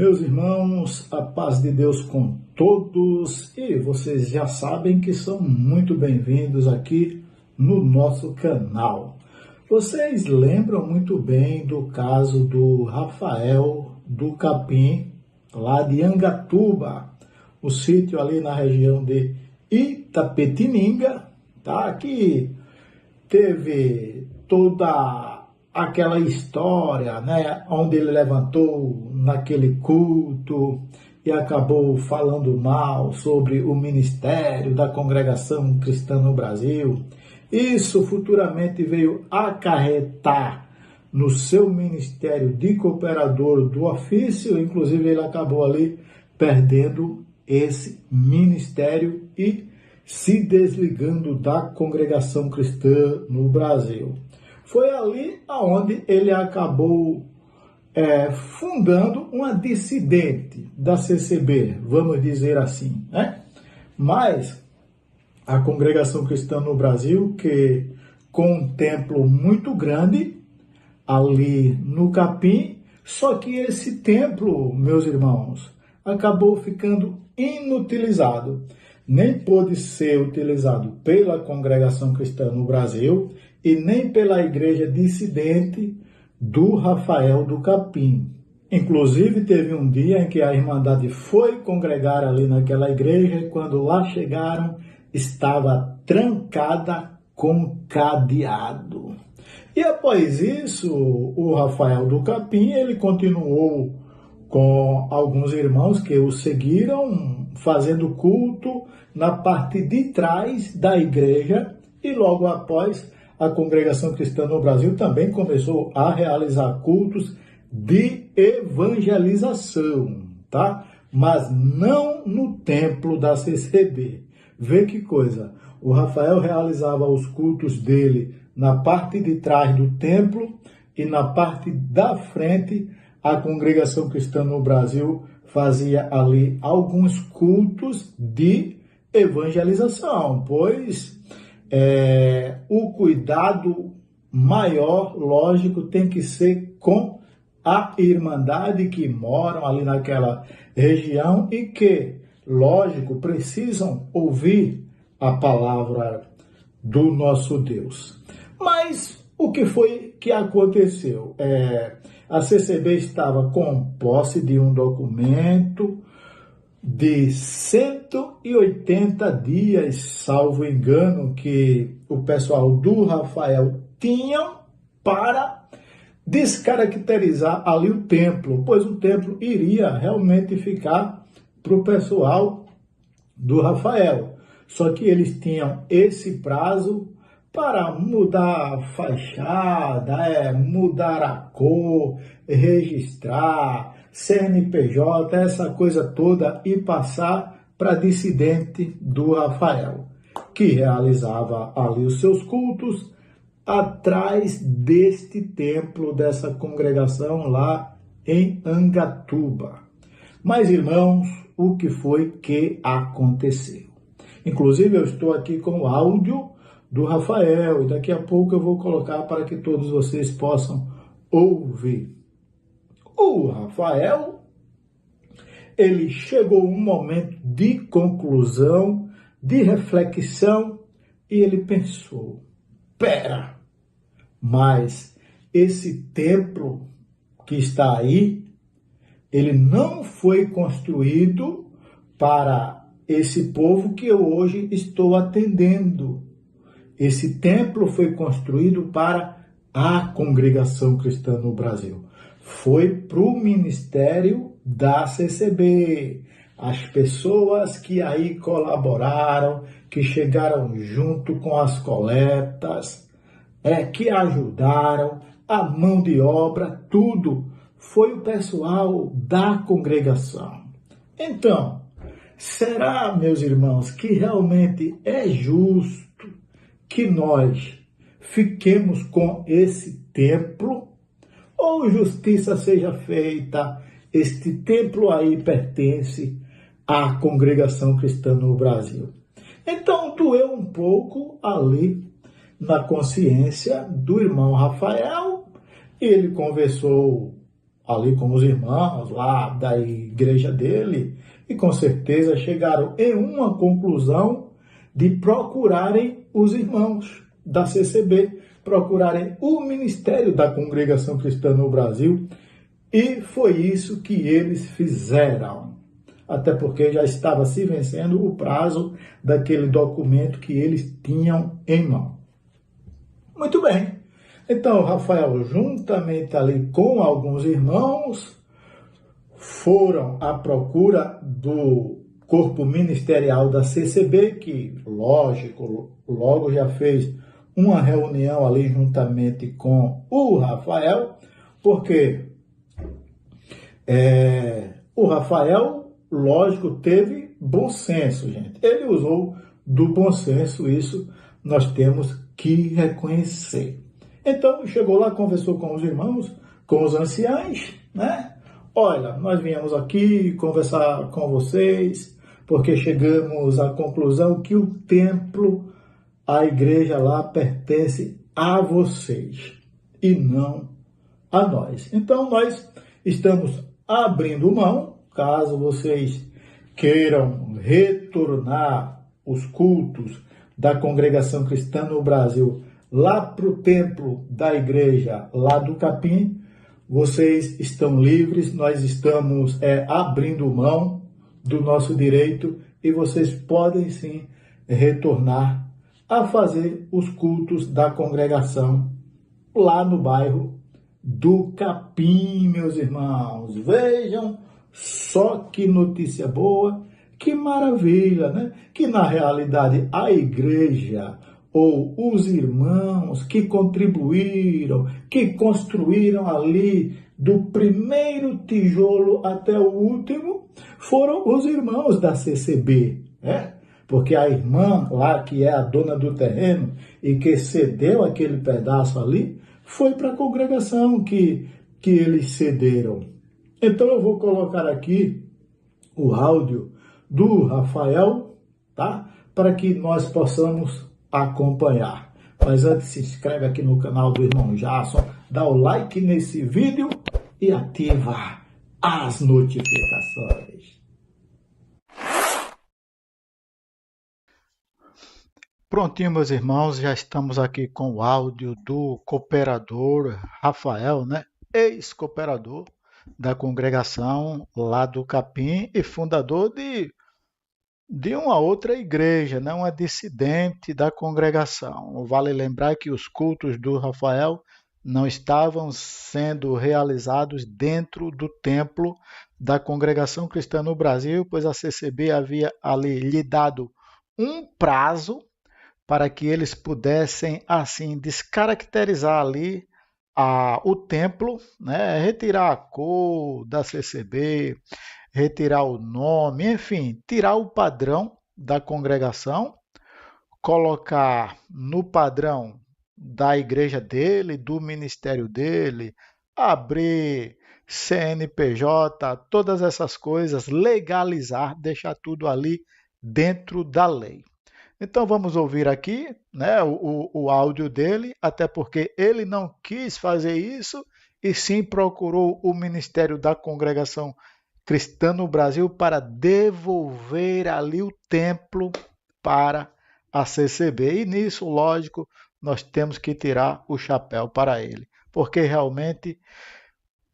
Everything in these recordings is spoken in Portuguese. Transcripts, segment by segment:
Meus irmãos, a paz de Deus com todos, e vocês já sabem que são muito bem-vindos aqui no nosso canal. Vocês lembram muito bem do caso do Rafael do Capim, lá de Angatuba, o sítio ali na região de Itapetininga, tá? Que teve toda aquela história, né, onde ele levantou naquele culto e acabou falando mal sobre o ministério da Congregação Cristã no Brasil. Isso futuramente veio acarretar no seu ministério de cooperador do ofício, inclusive ele acabou ali perdendo esse ministério e se desligando da Congregação Cristã no Brasil. Foi ali onde ele acabou fundando uma dissidente da CCB, vamos dizer assim, né? Mas a Congregação Cristã no Brasil, que com um templo muito grande ali no Capim, só que esse templo, meus irmãos, acabou ficando inutilizado. Nem pôde ser utilizado pela Congregação Cristã no Brasil e nem pela igreja dissidente do Rafael do Capim. Inclusive, teve um dia em que a Irmandade foi congregar ali naquela igreja e quando lá chegaram, estava trancada com cadeado. E após isso, o Rafael do Capim, ele continuou com alguns irmãos que o seguiram, fazendo culto na parte de trás da igreja, e logo após a Congregação Cristã no Brasil também começou a realizar cultos de evangelização, tá? Mas não no templo da CCB. Vê que coisa, o Rafael realizava os cultos dele na parte de trás do templo e na parte da frente a Congregação Cristã no Brasil fazia ali alguns cultos de evangelização, pois o cuidado maior, lógico, tem que ser com a irmandade que moram ali naquela região e que, lógico, precisam ouvir a palavra do nosso Deus. Mas o que foi que aconteceu? A CCB estava com posse de um documento de 180 dias, salvo engano, que o pessoal do Rafael tinha para descaracterizar ali o templo, pois o templo iria realmente ficar para o pessoal do Rafael. Só que eles tinham esse prazo para mudar a fachada, mudar a cor, registrar, CNPJ, essa coisa toda, e passar para dissidente do Rafael, que realizava ali os seus cultos atrás deste templo, dessa congregação lá em Angatuba. Mas, irmãos, o que foi que aconteceu? Inclusive, eu estou aqui com o áudio do Rafael e daqui a pouco eu vou colocar para que todos vocês possam ouvir. O Rafael, ele chegou um momento de conclusão, de reflexão, e ele pensou, mas esse templo que está aí, ele não foi construído para esse povo que eu hoje estou atendendo. Esse templo foi construído para a Congregação Cristã no Brasil. Foi para o ministério da CCB. As pessoas que aí colaboraram, que chegaram junto com as coletas, que ajudaram, a mão de obra, tudo, foi o pessoal da congregação. Então, será, meus irmãos, que realmente é justo que nós fiquemos com esse templo? Ou justiça seja feita, este templo aí pertence à Congregação Cristã no Brasil. Então, doeu um pouco ali na consciência do irmão Rafael, ele conversou ali com os irmãos lá da igreja dele e com certeza chegaram em uma conclusão de procurarem os irmãos da CCB, procurarem o Ministério da Congregação Cristã no Brasil, e foi isso que eles fizeram. Até porque já estava se vencendo o prazo daquele documento que eles tinham em mão. Muito bem. Então, Rafael, juntamente ali com alguns irmãos, foram à procura do corpo ministerial da CCB, que, lógico, logo já fez uma reunião ali juntamente com o Rafael, porque o Rafael, lógico, teve bom senso, gente. Ele usou do bom senso, isso nós temos que reconhecer. Então, chegou lá, conversou com os irmãos, com os anciãos, né? Olha, nós viemos aqui conversar com vocês, porque chegamos à conclusão que o templo, a igreja lá, pertence a vocês e não a nós. Então, nós estamos abrindo mão, caso vocês queiram retornar os cultos da Congregação Cristã no Brasil lá para o templo da igreja lá do Capim, vocês estão livres, nós estamos abrindo mão do nosso direito e vocês podem sim retornar a fazer os cultos da congregação lá no bairro do Capim, meus irmãos. Vejam só que notícia boa, que maravilha, né? Que na realidade a igreja ou os irmãos que contribuíram, que construíram ali do primeiro tijolo até o último, foram os irmãos da CCB, né? Porque a irmã lá, que é a dona do terreno e que cedeu aquele pedaço ali, foi para a congregação que eles cederam. Então eu vou colocar aqui o áudio do Rafael, tá? Para que nós possamos acompanhar. Mas antes, se inscreve aqui no canal do Irmão Jason, dá o like nesse vídeo e ativa as notificações. Prontinho, meus irmãos, já estamos aqui com o áudio do cooperador Rafael, né? Ex-cooperador da congregação lá do Capim e fundador de uma outra igreja, né? Uma dissidente da congregação. Vale lembrar que os cultos do Rafael não estavam sendo realizados dentro do templo da Congregação Cristã no Brasil, pois a CCB havia ali lhe dado um prazo para que eles pudessem, assim, descaracterizar ali o templo, né? Retirar a cor da CCB, retirar o nome, enfim, tirar o padrão da congregação, colocar no padrão da igreja dele, do ministério dele, abrir CNPJ, todas essas coisas, legalizar, deixar tudo ali dentro da lei. Então vamos ouvir aqui, né, o áudio dele, até porque ele não quis fazer isso e sim procurou o Ministério da Congregação Cristã no Brasil para devolver ali o templo para a CCB. E nisso, lógico, nós temos que tirar o chapéu para ele, porque realmente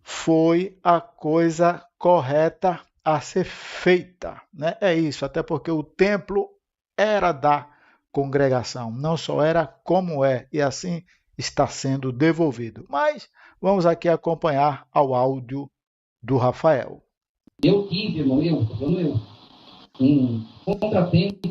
foi a coisa correta a ser feita, né? É isso, até porque o templo era da congregação, não só era como é, e assim está sendo devolvido. Mas vamos aqui acompanhar ao áudio do Rafael. Eu tive, irmão, um contratempo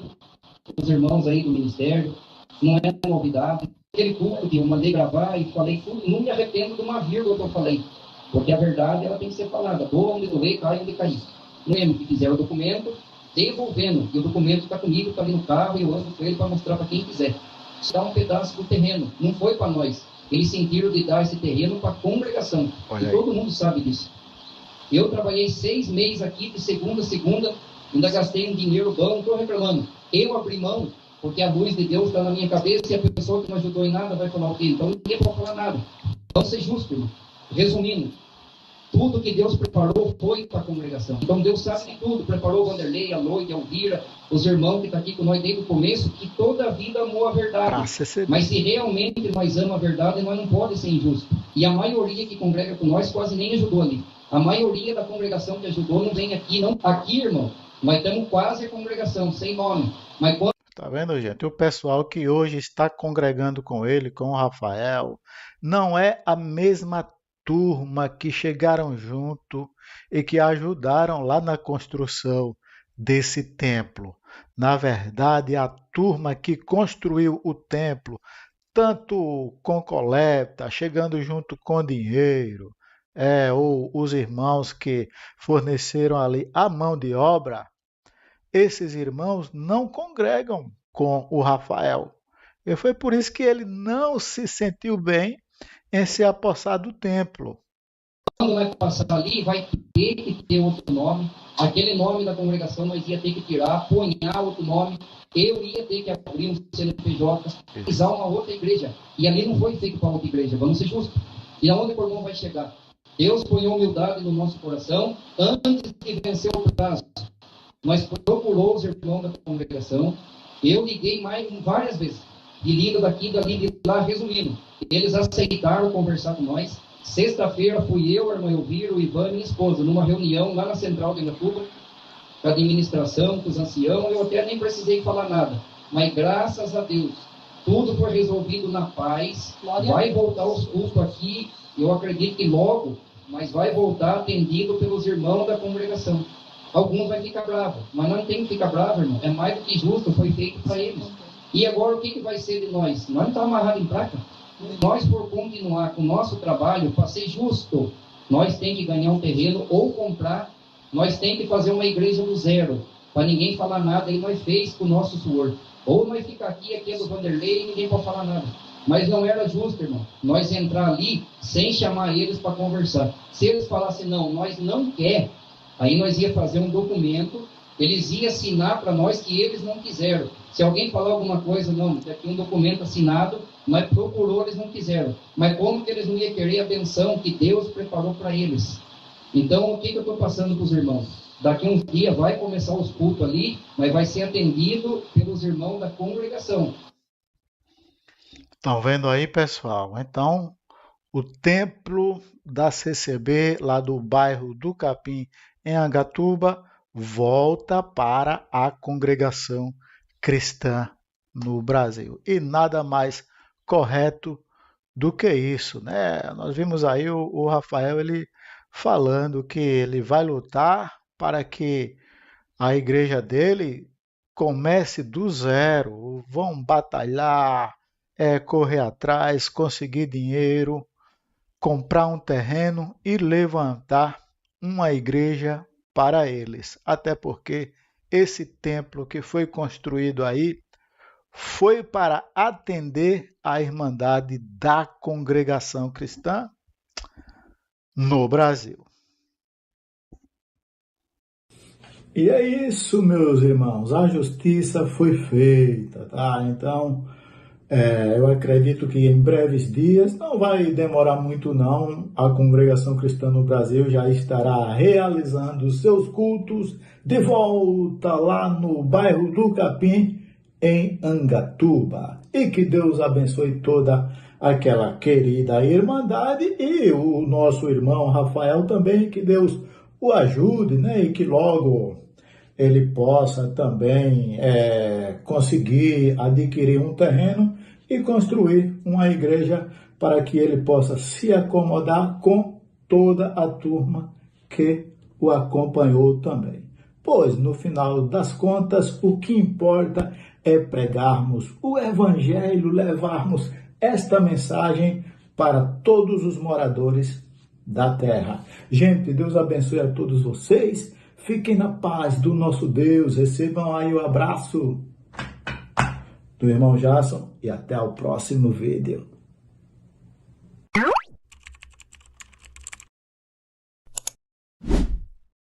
com os irmãos aí do ministério, não é novidade. Aquele culto que eu mandei gravar e falei tudo, não me arrependo de uma vírgula que eu falei, porque a verdade ela tem que ser falada, doa onde doer, cai onde cair. Lembro que fizeram o documento, devolvendo, e o documento está comigo, está ali no carro, e eu ando com ele para mostrar para quem quiser. Isso dá um pedaço do terreno, não foi para nós. Eles sentiram de dar esse terreno para a congregação, e todo mundo sabe disso. Eu trabalhei 6 meses aqui, de segunda a segunda, ainda gastei um dinheiro bom, não estou reclamando. Eu abri mão, porque a luz de Deus está na minha cabeça e a pessoa que não ajudou em nada vai falar o quê? Então ninguém pode falar nada. Vamos ser justos, irmão. Resumindo, Tudo que Deus preparou foi para a congregação. Então Deus sabe de tudo. Preparou o Vanderlei, a Lloyd, a Elvira, os irmãos que estão aqui com nós desde o começo, que toda a vida amou a verdade. Mas se realmente nós amamos a verdade, nós não podemos ser injustos. E a maioria que congrega com nós quase nem ajudou ali. A maioria da congregação que ajudou não vem aqui, não. Aqui, irmão, nós estamos quase a congregação, sem nome. Mas quando... Tá vendo, gente? O pessoal que hoje está congregando com ele, com o Rafael, não é a mesma turma que chegaram junto e que ajudaram lá na construção desse templo. Na verdade, a turma que construiu o templo, tanto com coleta, chegando junto com dinheiro, ou os irmãos que forneceram ali a mão de obra, esses irmãos não congregam com o Rafael. E foi por isso que ele não se sentiu bem em se apossar do templo. Quando vai passar ali, vai ter que ter outro nome. Aquele nome da congregação nós ia ter que tirar, apunhar outro nome. Eu ia ter que abrir um CNPJ, usar uma outra igreja. E ali não foi feito para outra igreja, vamos ser justos. E aonde o irmão vai chegar? Deus põe humildade no nosso coração antes de vencer o prazo. Nós procurou os irmãos da congregação. Eu liguei várias vezes. De liga daqui, dali, de lá, resumindo. Eles aceitaram conversar com nós. Sexta-feira fui eu, a irmã Elvira, o Ivan e minha esposa, numa reunião lá na Central de Angatuba, com a administração, com os anciãos. Eu até nem precisei falar nada. Mas graças a Deus, tudo foi resolvido na paz. Vai voltar os cultos aqui. Eu acredito que logo, mas vai voltar atendido pelos irmãos da congregação. Alguns vai ficar bravos, mas não tem que ficar bravo, irmão. É mais do que justo, foi feito para eles. E agora o que vai ser de nós? Nós não estamos amarrados em placa. Nós, por continuar com o nosso trabalho, para ser justo, nós temos que ganhar um terreno ou comprar. Nós temos que fazer uma igreja do zero, para ninguém falar nada. E nós fez com o nosso suor. Ou nós ficar aqui é do Vanderlei e ninguém pode falar nada. Mas não era justo, irmão, nós entrar ali sem chamar eles para conversar. Se eles falassem, não, nós não quer, aí nós ia fazer um documento, eles iam assinar para nós que eles não quiseram. Se alguém falar alguma coisa, não, tem aqui um documento assinado, mas procurou, eles não quiseram. Mas como que eles não iam querer a benção que Deus preparou para eles? Então, o que eu estou passando para os irmãos? Daqui uns dias vai começar os cultos ali, mas vai ser atendido pelos irmãos da congregação. Estão vendo aí, pessoal? Então, o templo da CCB, lá do bairro do Capim, em Angatuba, volta para a congregação cristã no Brasil. E nada mais correto do que isso, né? Nós vimos aí o Rafael ele falando que ele vai lutar para que a igreja dele comece do zero, vão batalhar, correr atrás, conseguir dinheiro, comprar um terreno e levantar uma igreja para eles. Até porque esse templo que foi construído aí foi para atender a Irmandade da Congregação Cristã no Brasil. E é isso, meus irmãos, a justiça foi feita, tá? Então, eu acredito que em breves dias, não vai demorar muito não, a Congregação Cristã no Brasil já estará realizando seus cultos de volta lá no bairro do Capim, em Angatuba. E que Deus abençoe toda aquela querida irmandade e o nosso irmão Rafael também, que Deus o ajude, né? E que logo ele possa também conseguir adquirir um terreno e construir uma igreja para que ele possa se acomodar com toda a turma que o acompanhou também. Pois, no final das contas, o que importa é pregarmos o Evangelho, levarmos esta mensagem para todos os moradores da terra. Gente, Deus abençoe a todos vocês. Fiquem na paz do nosso Deus. Recebam aí o abraço do irmão Jason e até o próximo vídeo.